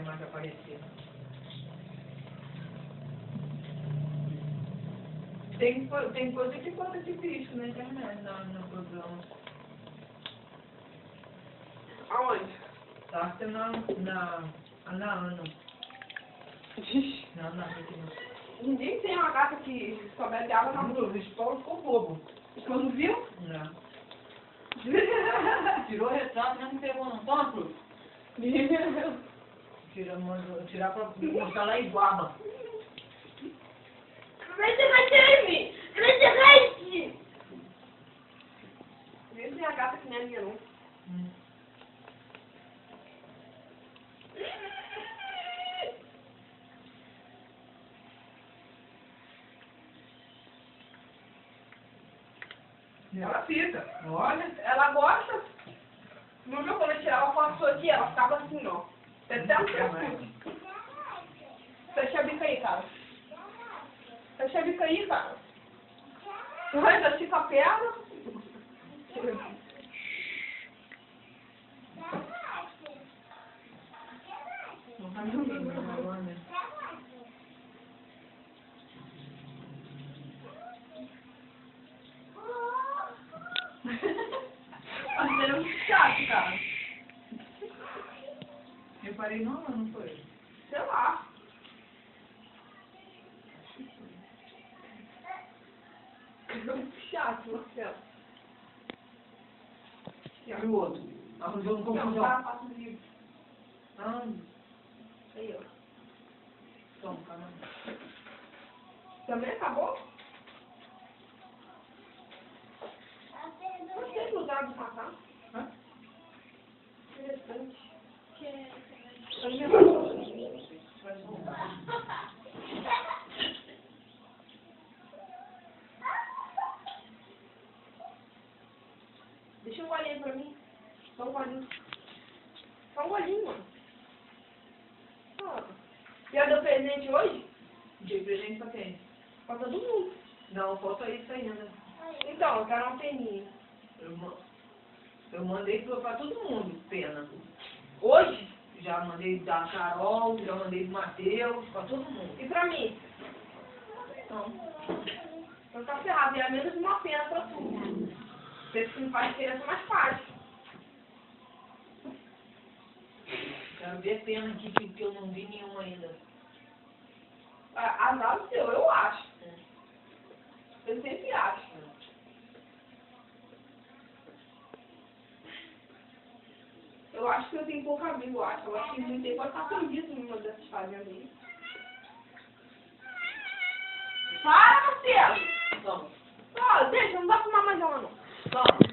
mais aparecer. Tem coisa que conta de bicho na internet, no programa. Aonde? Tá sendo na Ana. Vixe. Não, aqui não. Ninguém tem uma gata que só bebe água na rua. O Paulo ficou bobo. Quando viu? Não. Tirou o retrato, mas não pegou não. Toma, Cruz. Tirar pra mostrar lá em Guaba. Vai ser Jamie! Vai ser Reis! Nem tem a gata que nem a minha, não. E ela fica. Olha. Ela gosta. No meu, quando eu tirava foto sua aqui, ela ficava assim, ó. Até um pescoço. Fecha a bica aí, cara. Fecha a bica aí, cara. Vai, já estica a perna. Não tá dormindo, agora, né? Mas ele é um chato, cara. Reparei não foi? Sei lá. É um chato, Marcelo. E o outro? Arranjou um Não, confusão. passa o livro. Ah, Aí, ó. toma, caramba. Também acabou? Não sei usar do matar. Hã? Interessante. Deixa um golinho pra mim. Só um golinho. Só um golinho, mano. Ah. Já deu presente hoje? Dei presente pra quem? Pra todo mundo. Não, falta isso ainda. Então, eu quero uma peninha. Eu mandei pra todo mundo, pena. Hoje? Já mandei da Carol, já mandei do Matheus, pra todo mundo. E pra mim? Não. Então tá ferrado. E é menos uma pena pra tu. Porque se não faz diferença, mais faz. Quero ver pena aqui que eu não vi nenhuma ainda. Azar o seu, eu acho. Eu sempre acho. Eu acho que eu tenho pouco amigo, eu acho. Eu acho que muito tempo pode estar perdido numa dessas fazendas aí. Para, Marcelo! Toma. Ó, deixa, não dá pra fumar mais ela não. Toma.